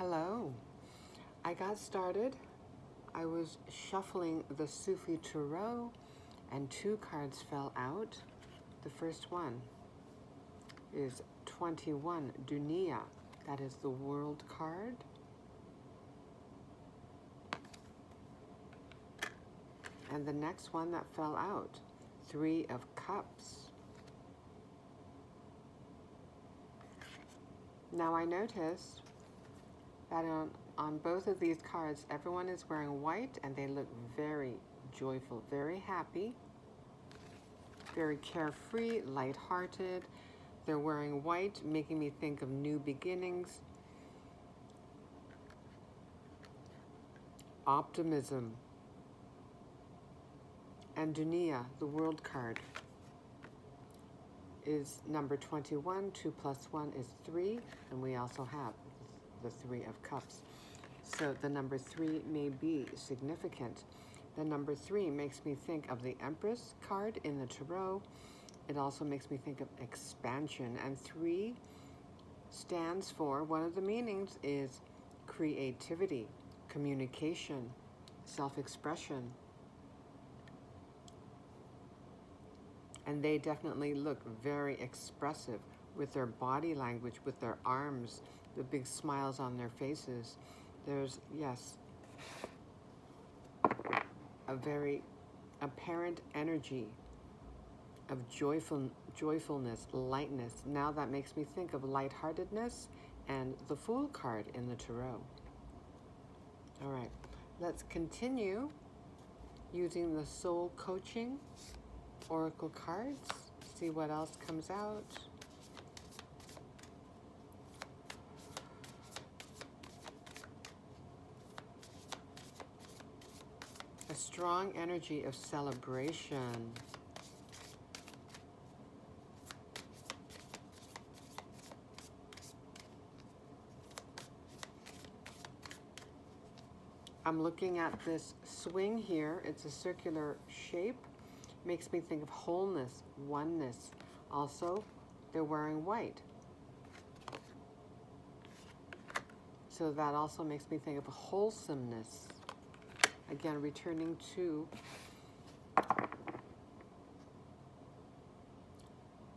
Hello. I got started. I was shuffling the Sufi Tarot and two cards fell out. The first one is 21, Dunia. That is the World card. And the next one that fell out, 3 of Cups. Now I noticed that on both of these cards, everyone is wearing white and they look very joyful, very happy, very carefree, lighthearted. They're wearing white, making me think of new beginnings, optimism. And Dunia, the World card, is number 21. 2 plus 1 is 3, and we also have the 3 of Cups. So the number 3 may be significant. The number 3 makes me think of the Empress card in the Tarot. It also makes me think of expansion. And 3 stands for, one of the meanings is creativity, communication, self-expression. And they definitely look very expressive with their body language, with their arms, the big smiles on their faces. There's, yes, a very apparent energy of joyfulness, lightness. Now that makes me think of lightheartedness and the Fool card in the Tarot. All right, let's continue using the Soul Coaching Oracle cards, see what else comes out. A strong energy of celebration. I'm looking at this swing here. It's a circular shape. Makes me think of wholeness, oneness. Also, they're wearing white. So that also makes me think of wholesomeness. Again, returning to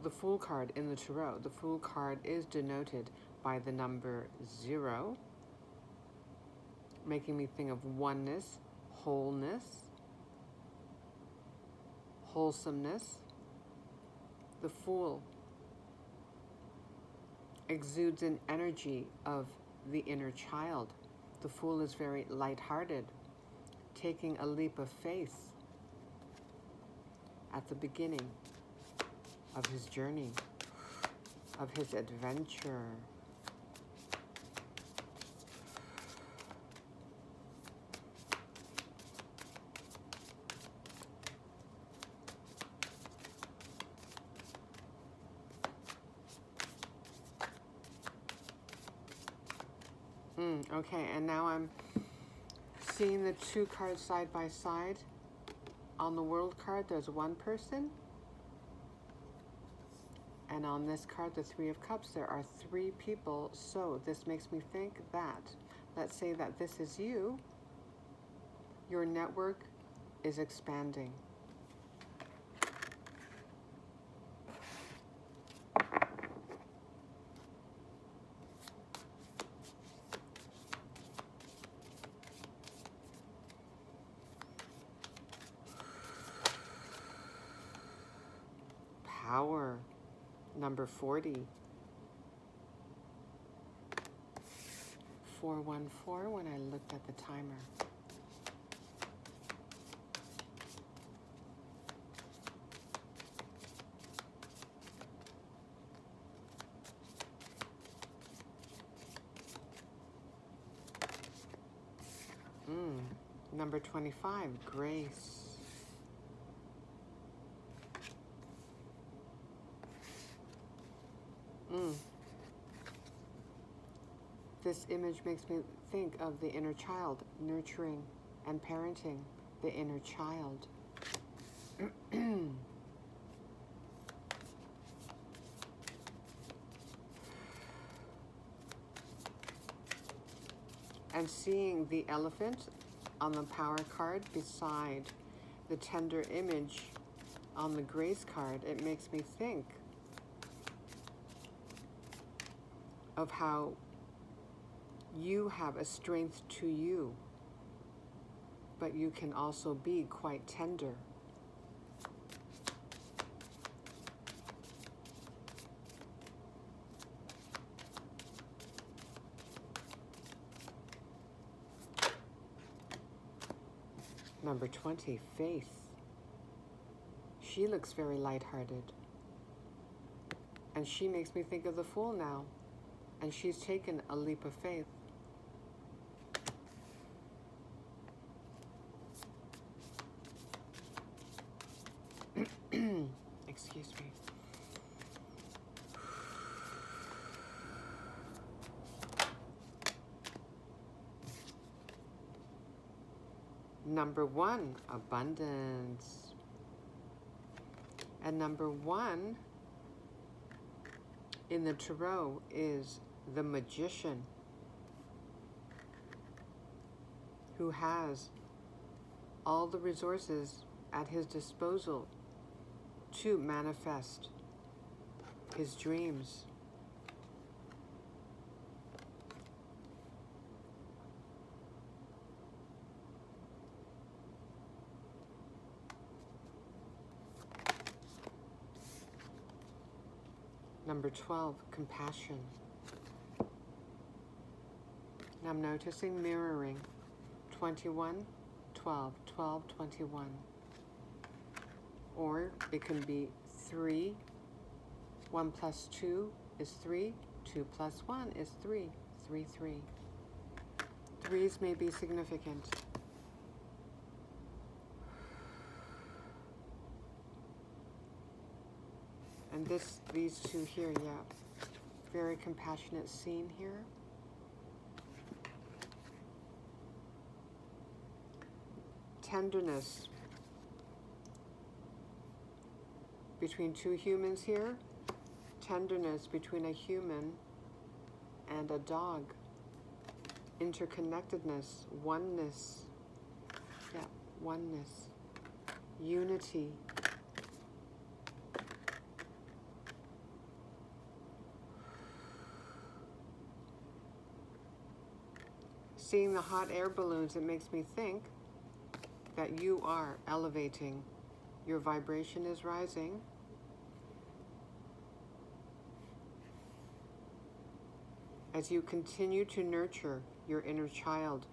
the Fool card in the Tarot. The Fool card is denoted by the number 0, making me think of oneness, wholeness, wholesomeness. The Fool exudes an energy of the inner child. The Fool is very lighthearted, taking a leap of faith at the beginning of his journey, of his adventure. Okay, and now I'm seeing the two cards side by side. On the World card, there's one person. And on this card, the 3 of Cups, there are 3 people. So this makes me think that, let's say that this is you. Your network is expanding. Power, number 40. 414 when I looked at the timer. Number 25, grace. This image makes me think of the inner child, nurturing and parenting the inner child. And seeing the elephant on the power card beside the tender image on the grace card, it makes me think of how you have a strength to you, but you can also be quite tender. Number 20, Faith. She looks very lighthearted. And she makes me think of the Fool now. And she's taken a leap of faith. Excuse me. Number 1, abundance. And number 1 in the Tarot is the Magician, who has all the resources at his disposal to manifest his dreams. Number 12, compassion. And I'm noticing mirroring. 21, 12, 12, 21. Or it can be 3. 1 plus 2 is 3. 2 plus 1 is 3. 3, 3. Threes may be significant. And these two here, yeah. Very compassionate scene here. Tenderness between two humans here. Tenderness between a human and a dog. Interconnectedness, oneness. Yeah, oneness. Unity. Seeing the hot air balloons, it makes me think that you are elevating. Your vibration is rising. As you continue to nurture your inner child,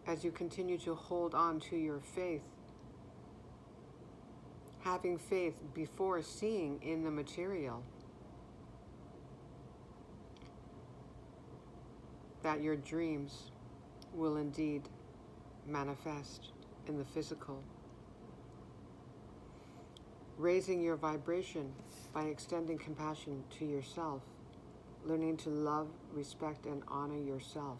as you continue to hold on to your faith, having faith before seeing in the material, that your dreams will indeed manifest in the physical. Raising your vibration by extending compassion to yourself, learning to love, respect, and honor yourself.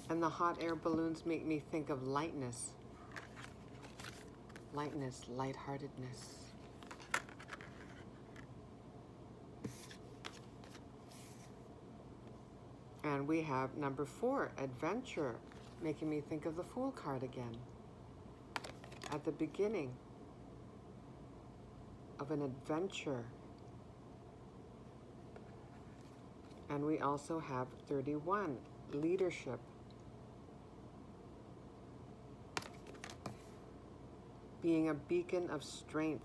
And the hot air balloons make me think of lightness. Lightness, lightheartedness. And we have number 4, adventure, making me think of the Fool card again. At the beginning of an adventure. And we also have 31, leadership. Being a beacon of strength.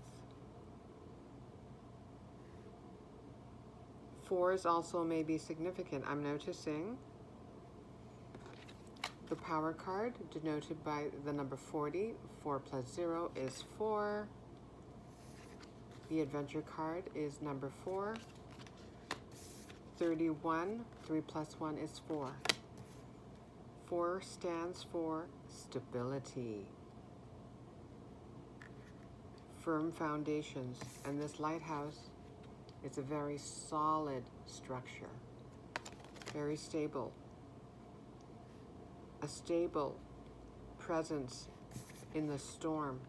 4s also may be significant. I'm noticing the power card denoted by the number 40. 4 plus 0 is 4. The adventure card is number 4. 31. 3 plus 1 is 4. 4 stands for stability. Firm foundations, and this lighthouse is a very solid structure, very stable. a stable presence in the storm.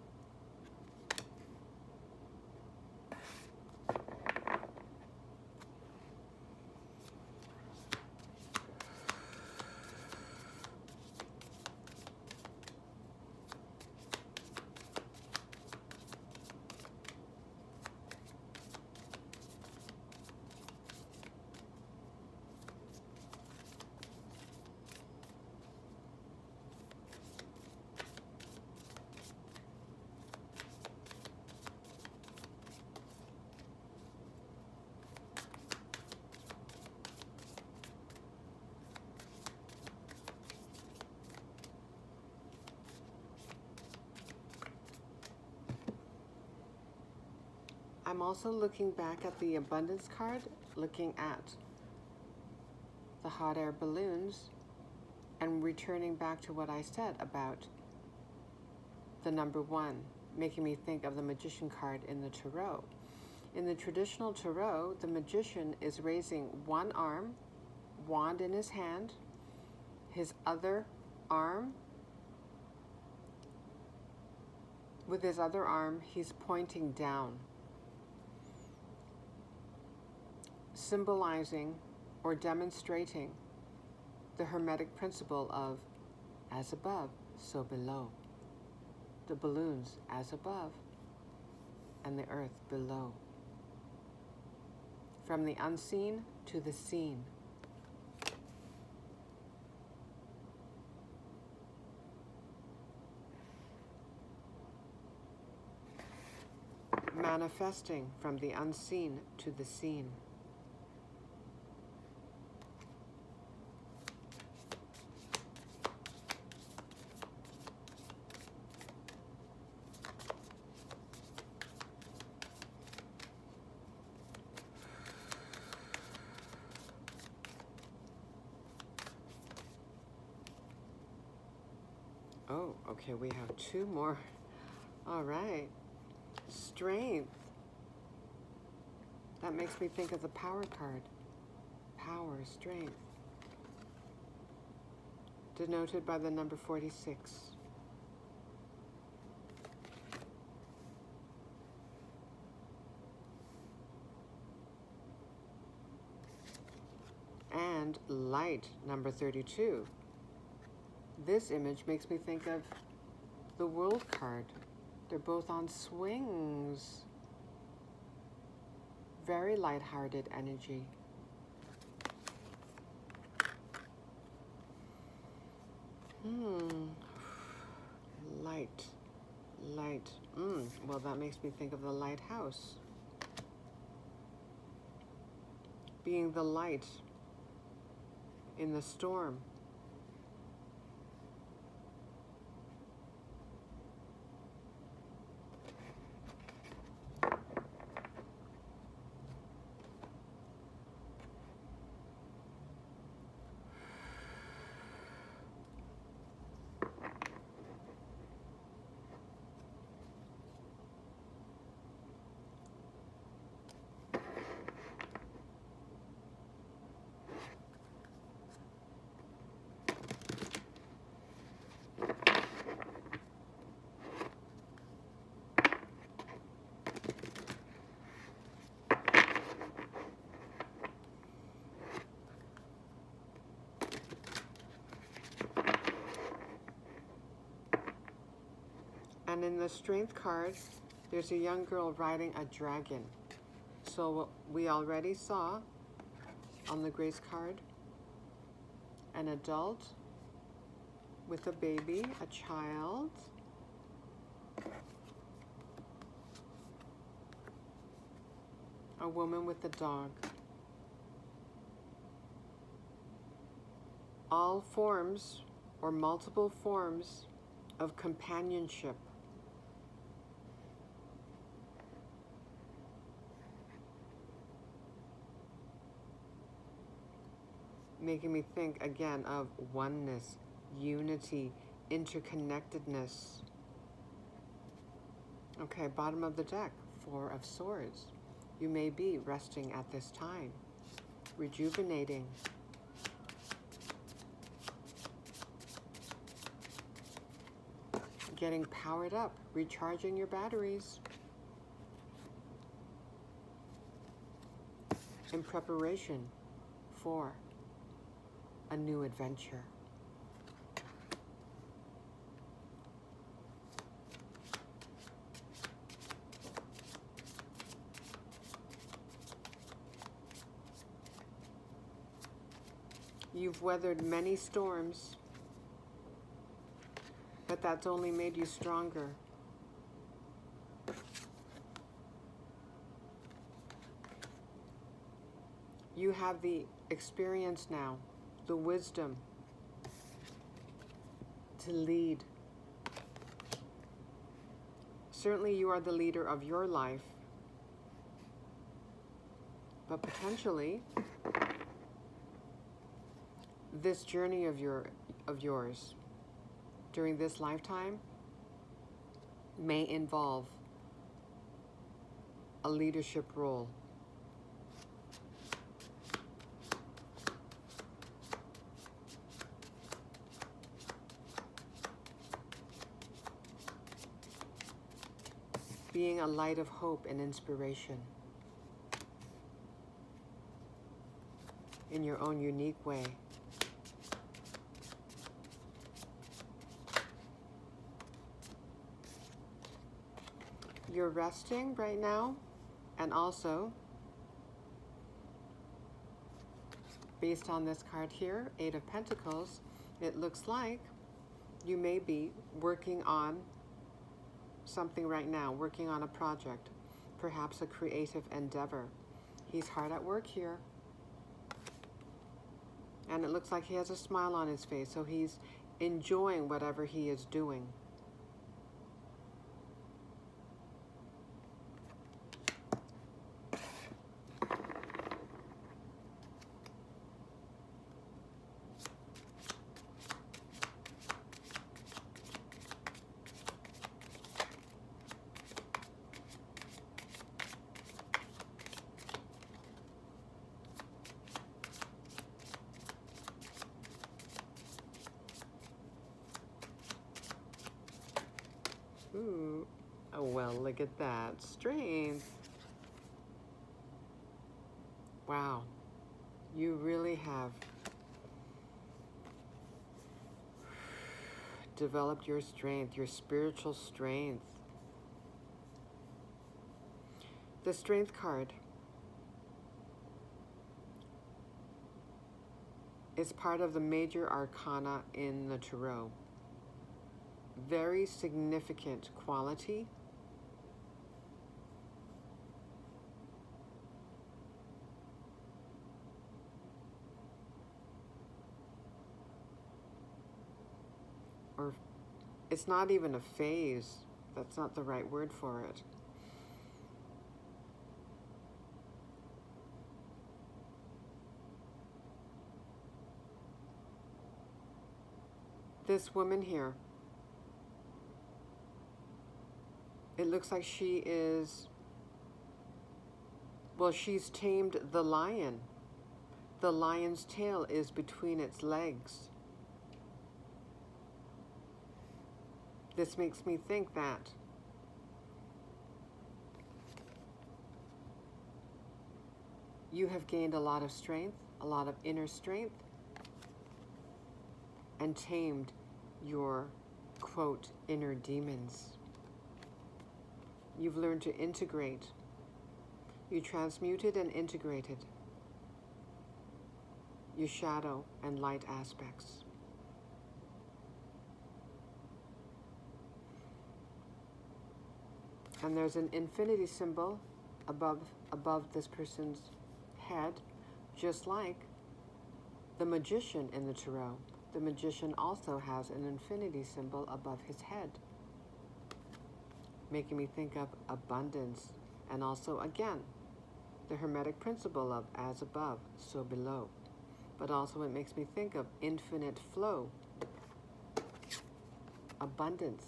I'm also looking back at the abundance card, looking at the hot air balloons, and returning back to what I said about the number 1, making me think of the magician card in the tarot. In the traditional tarot, the magician is raising one arm, wand in his hand, his other arm, with his other arm, he's pointing down, symbolizing or demonstrating the Hermetic principle of as above, so below. The balloons as above and the earth below. From the unseen to the seen. Manifesting from the unseen to the seen. Oh, okay, we have 2 more. All right. Strength. That makes me think of the power card. Power, strength. Denoted by the number 46. And light, number 32. This image makes me think of the World card. They're both on swings. Very lighthearted energy. Light. Well, that makes me think of the lighthouse. Being the light in the storm. And in the Strength card, there's a young girl riding a dragon. So we already saw on the Grace card an adult with a baby, a child, a woman with a dog. All forms or multiple forms of companionship. Making me think again of oneness, unity, interconnectedness. Okay, bottom of the deck, 4 of Swords. You may be resting at this time, rejuvenating. getting powered up, recharging your batteries in preparation for a new adventure. You've weathered many storms, but that's only made you stronger. You have the experience now, the wisdom to lead. Certainly you are the leader of your life, but potentially this journey of yours during this lifetime may involve a leadership role. Being a light of hope and inspiration in your own unique way. You're resting right now, and also, based on this card here, Eight of Pentacles, it looks like you may be working on something right now, working on a project, perhaps a creative endeavor. He's hard at work here. And it looks like he has a smile on his face, so he's enjoying whatever he is doing. Ooh, oh well, look at that. Strength. Wow, you really have developed your strength, your spiritual strength. The Strength card is part of the major arcana in the Tarot. Very significant quality. Or it's not even a phase. That's not the right word for it. This woman here, it looks like she is, well, she's tamed the lion. The lion's tail is between its legs. This makes me think that you have gained a lot of strength, a lot of inner strength, and tamed your, quote, inner demons. You've learned to integrate. You transmuted and integrated your shadow and light aspects. And there's an infinity symbol above this person's head, just like the magician in the Tarot. The magician also has an infinity symbol above his head, making me think of abundance, and also, again, the Hermetic principle of as above, so below. But also it makes me think of infinite flow, abundance.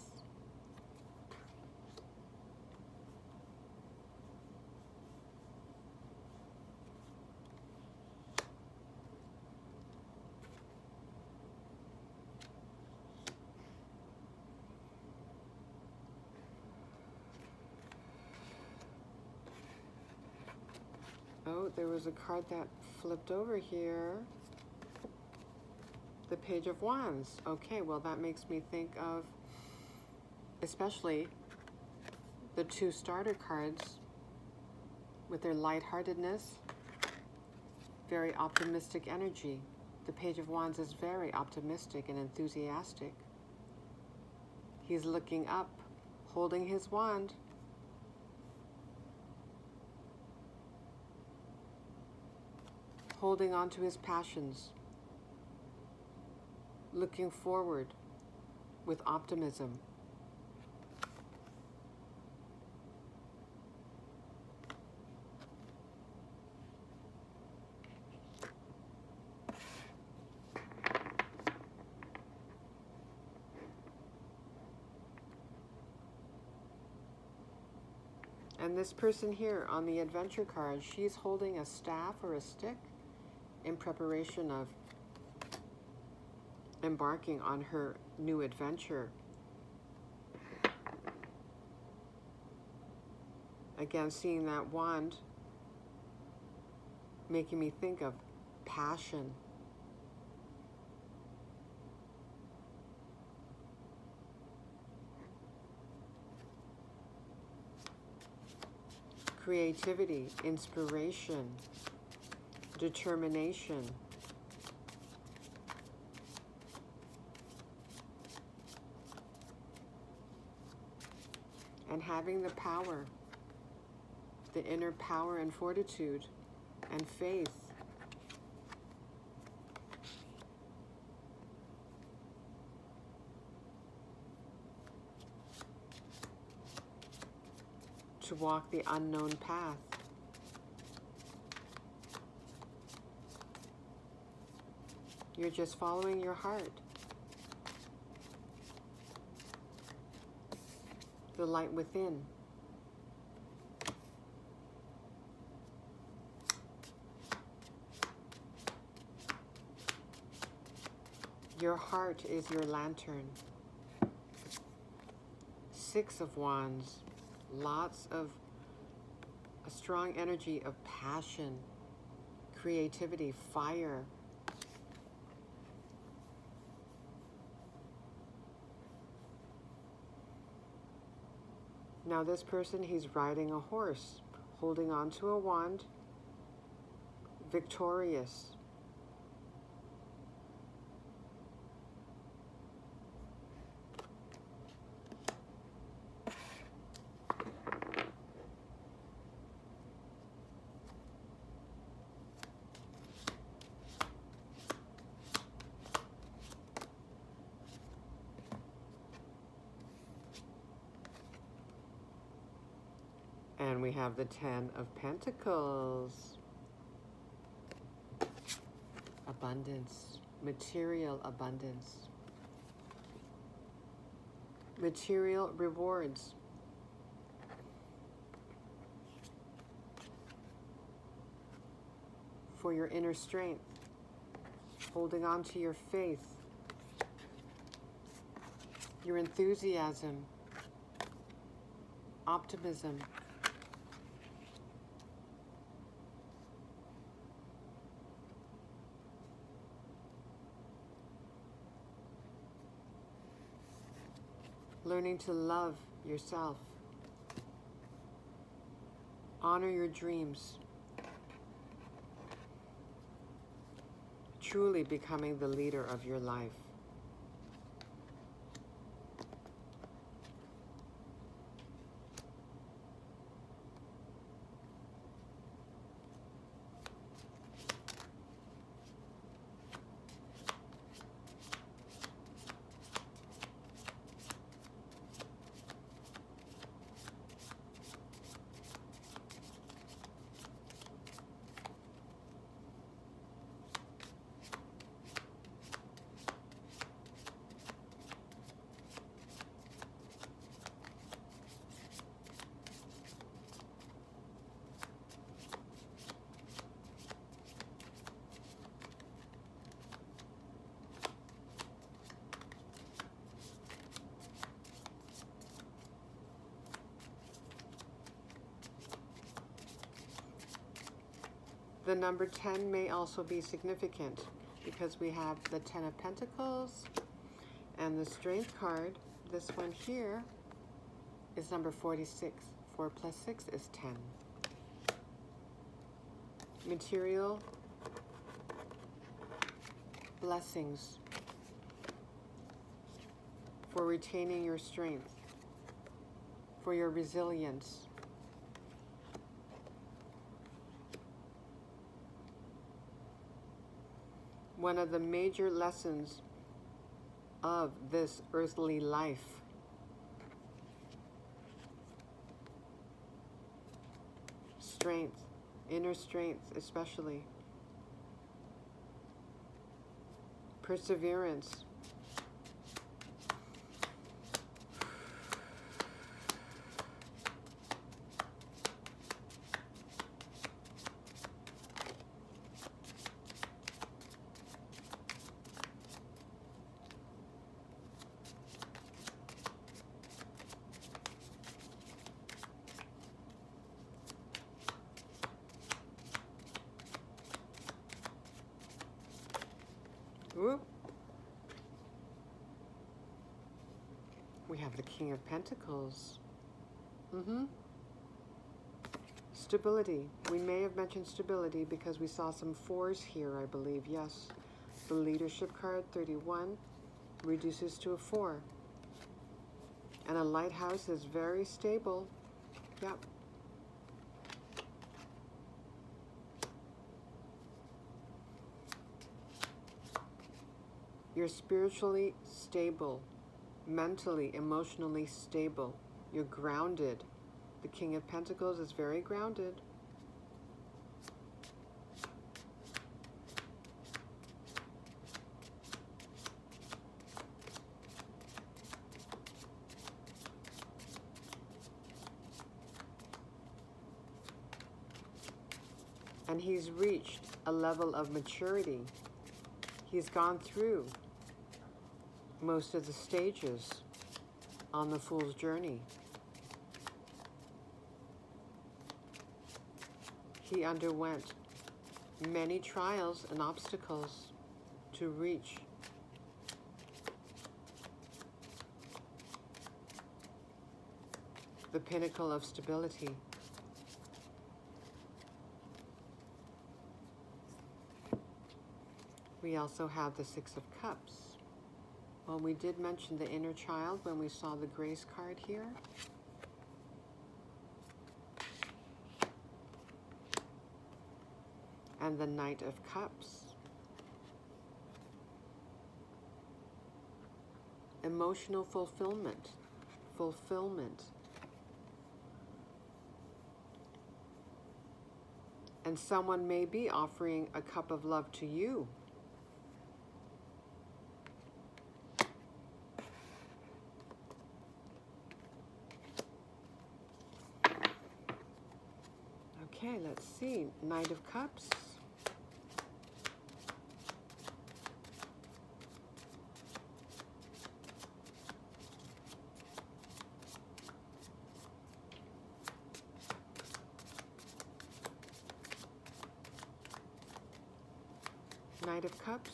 there was a card that flipped over here. The Page of Wands. Okay, well, that makes me think of especially the two starter cards with their lightheartedness, very optimistic energy. The Page of Wands is very optimistic and enthusiastic. He's looking up, holding his wand. Holding on to his passions. Looking forward with optimism. And this person here on the adventure card, she's holding a staff or a stick in preparation of embarking on her new adventure. Again, seeing that wand, making me think of passion. Creativity, inspiration, determination. And having the power, the inner power and fortitude and faith. To walk the unknown path. You're just following your heart. The light within. Your heart is your lantern. Six of Wands. Lots of a strong energy of passion, creativity, fire. Now this person, he's riding a horse, holding on to a wand, victorious. And we have the Ten of Pentacles. Abundance, material abundance. Material rewards. For your inner strength. Holding on to your faith. Your enthusiasm. Optimism. Learning to love yourself. Honor your dreams. Truly becoming the leader of your life. The number 10 may also be significant because we have the 10 of Pentacles and the Strength card. This one here is number 46. 4 plus 6 is 10. Material blessings for retaining your strength, for your resilience. One of the major lessons of this earthly life strength, inner strength especially, perseverance. Whoop. We have the King of Pentacles. Stability. We may have mentioned stability because we saw some 4s here, I believe. Yes. The leadership card, 31, reduces to a 4. And a lighthouse is very stable. Yep. You're spiritually stable, mentally, emotionally stable. You're grounded. The King of Pentacles is very grounded. And he's reached a level of maturity. He's gone through most of the stages on the Fool's journey. He underwent many trials and obstacles to reach the pinnacle of stability. We also have the 6 of Cups. Well, we did mention the inner child when we saw the Grace card here. And the Knight of Cups. Emotional fulfillment. Fulfillment. And someone may be offering a cup of love to you. Okay, let's see. Knight of Cups. Knight of Cups.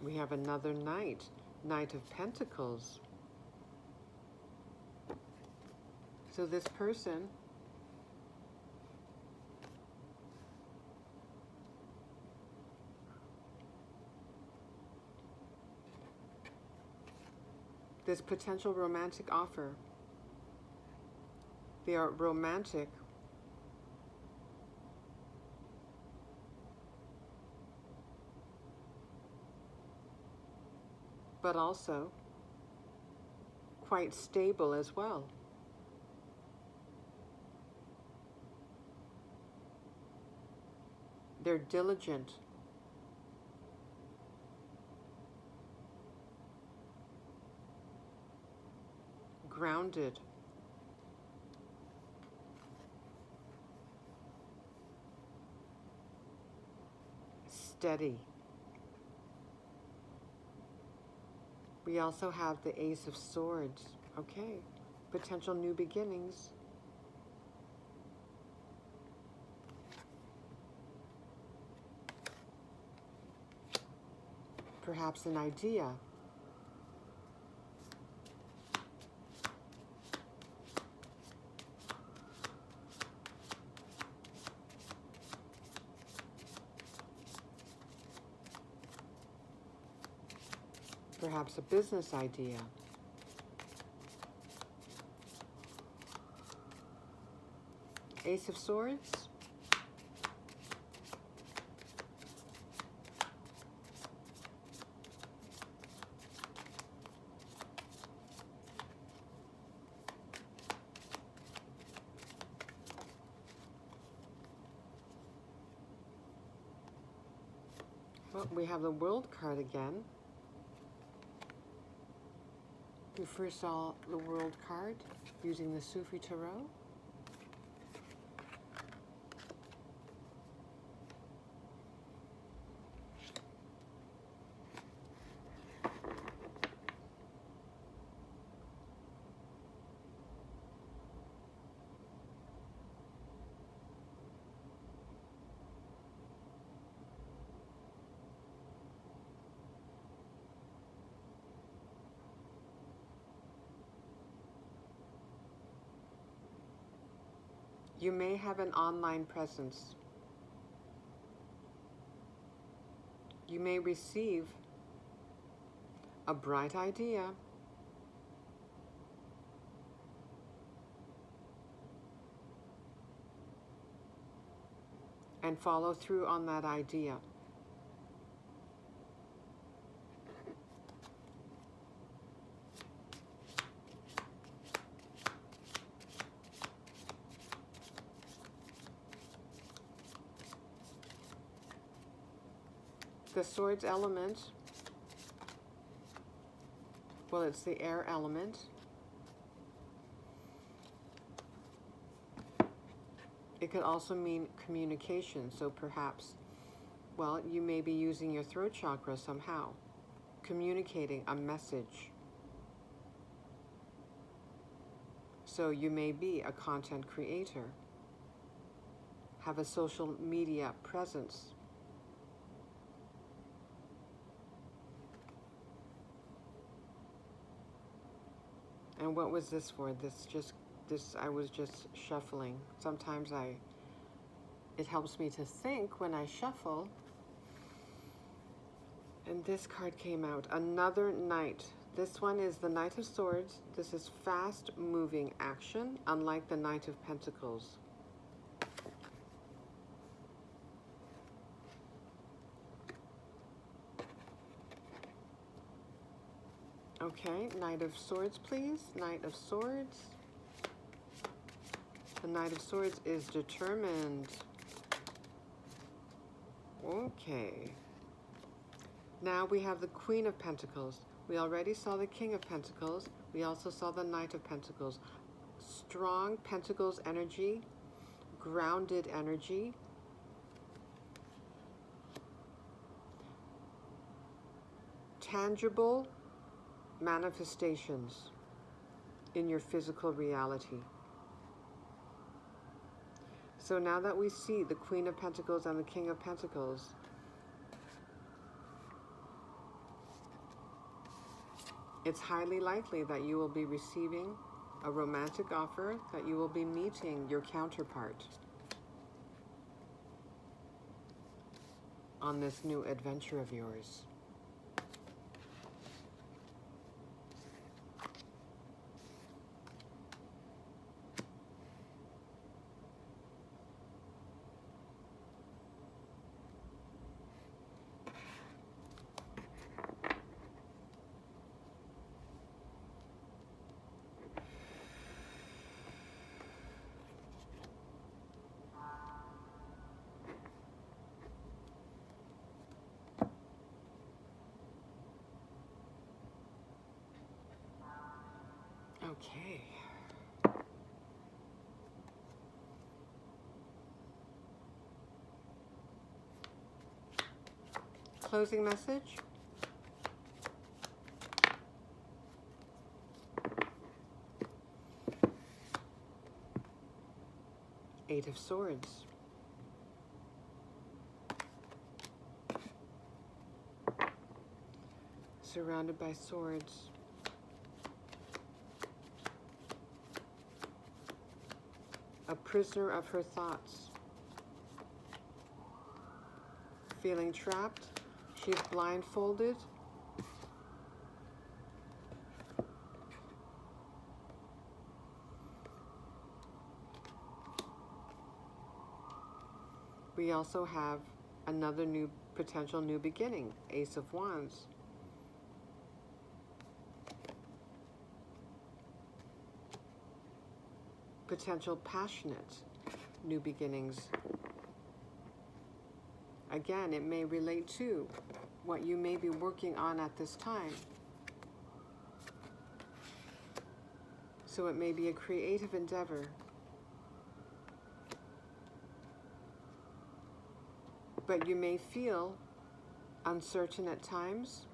We have another Knight, Knight of Pentacles. So this person this potential romantic offer, they are romantic, but also quite stable as well. They're diligent. Grounded. Steady. We also have the Ace of Swords. Okay, potential new beginnings. Perhaps an idea. Perhaps a business idea. Ace of Swords. Well, we have the World card again. We first saw the World card using the Sufi Tarot. You may have an online presence. You may receive a bright idea. And follow through on that idea. The Swords element, well, it's the air element. It could also mean communication, so perhaps, well, you may be using your throat chakra somehow, communicating a message. So you may be a content creator, have a social media presence. And what was this for? I was just shuffling. Sometimes it helps me to think when I shuffle. And this card came out, another Knight. This one is the Knight of Swords. This is fast-moving action, unlike the Knight of Pentacles. Okay, Knight of Swords, please. Knight of Swords. The Knight of Swords is determined. Okay. Now we have the Queen of Pentacles. We already saw the King of Pentacles. We also saw the Knight of Pentacles. Strong Pentacles energy, grounded energy. Tangible manifestations in your physical reality. So now that we see the Queen of Pentacles and the King of Pentacles, it's highly likely that you will be receiving a romantic offer, that you will be meeting your counterpart on this new adventure of yours. Okay. Closing message. Eight of Swords. Surrounded by swords. A prisoner of her thoughts. Feeling trapped. She's blindfolded. We also have another potential new beginning, Ace of Wands. Potential passionate new beginnings. Again, it may relate to what you may be working on at this time. So it may be a creative endeavor. But you may feel uncertain at times.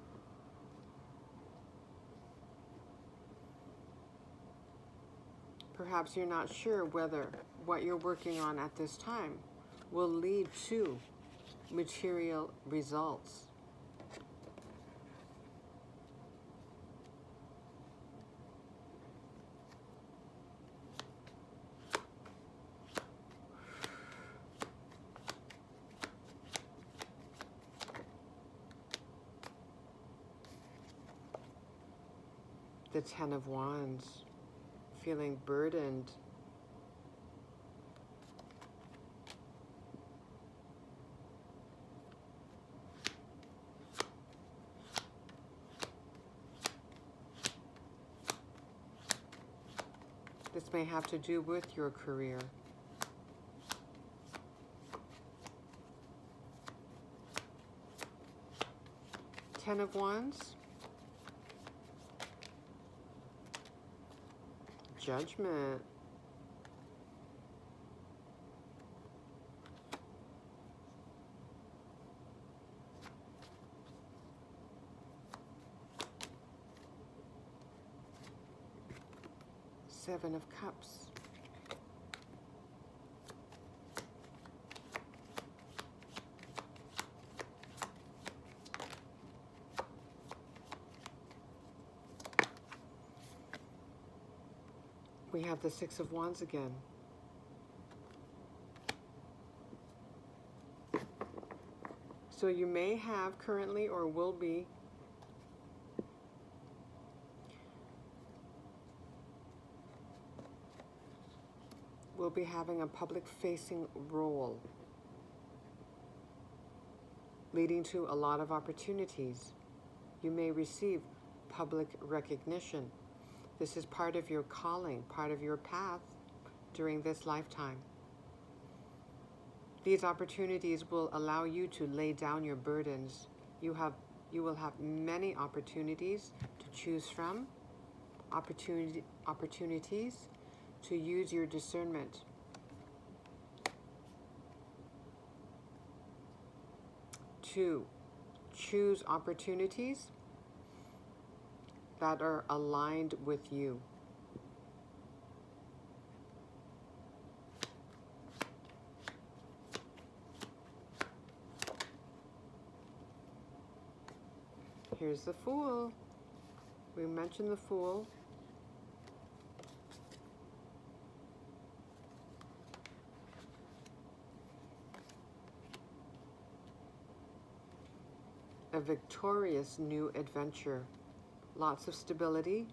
Perhaps you're not sure whether what you're working on at this time will lead to material results. The Ten of Wands, feeling burdened. This may have to do with your career. Ten of Wands. Judgment. Seven of Cups. We have the Six of Wands again. So you may have currently or will be having a public-facing role, leading to a lot of opportunities. You may receive public recognition. This is part of your calling, part of your path during this lifetime. These opportunities will allow you to lay down your burdens. You will have many opportunities to choose from, opportunities to use your discernment. To choose opportunities that are aligned with you. Here's the Fool. We mentioned the Fool. A victorious new adventure. Lots of stability,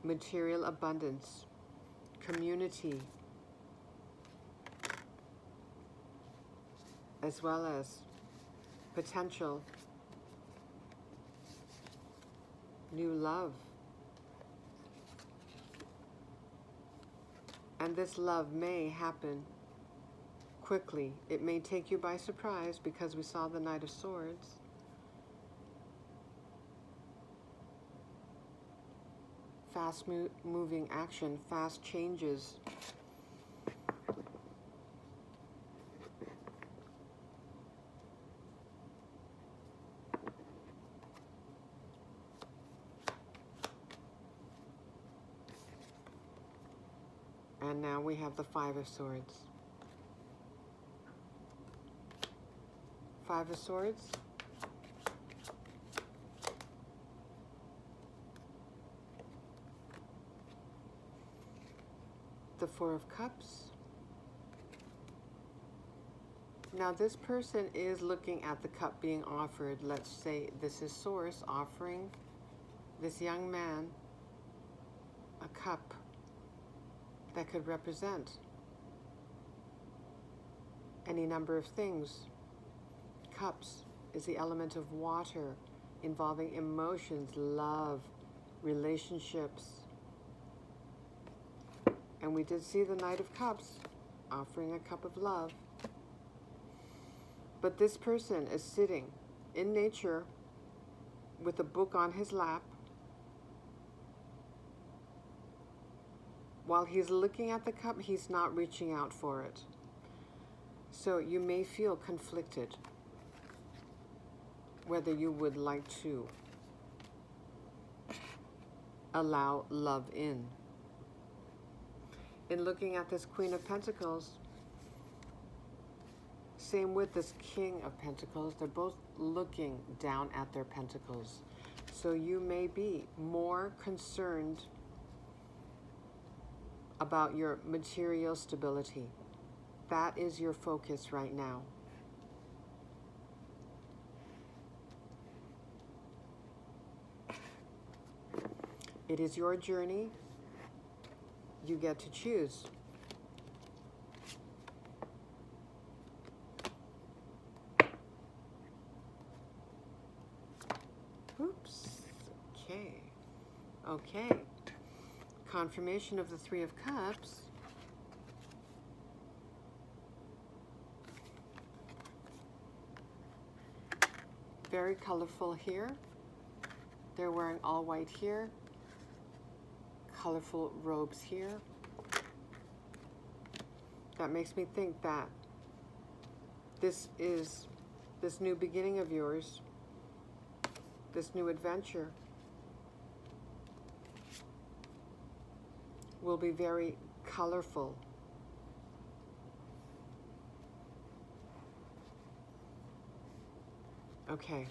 material abundance, community, as well as potential new love. And this love may happen quickly. It may take you by surprise because we saw the Knight of Swords. Fast moving action, fast changes. And now we have the Five of Swords. Five of Swords. The Four of Cups. Now this person is looking at the cup being offered. Let's say this is Source offering this young man a cup that could represent any number of things. Cups is the element of water, involving emotions, love, relationships. And we did see the Knight of Cups offering a cup of love. But this person is sitting in nature with a book on his lap while he's looking at the cup. He's not reaching out for it. So you may feel conflicted whether you would like to allow love in. In looking at this Queen of Pentacles, same with this King of Pentacles, they're both looking down at their pentacles. So you may be more concerned about your material stability. That is your focus right now. It is your journey. You get to choose. Oops. Okay. Okay. Confirmation of the Three of Cups. Very colorful here. They're wearing all white here. Colorful robes here. That makes me think that this new beginning of yours, this new adventure, will be very colorful. Okay,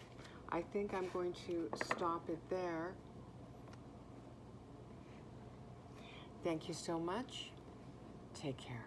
I think I'm going to stop it there. Thank you so much. Take care.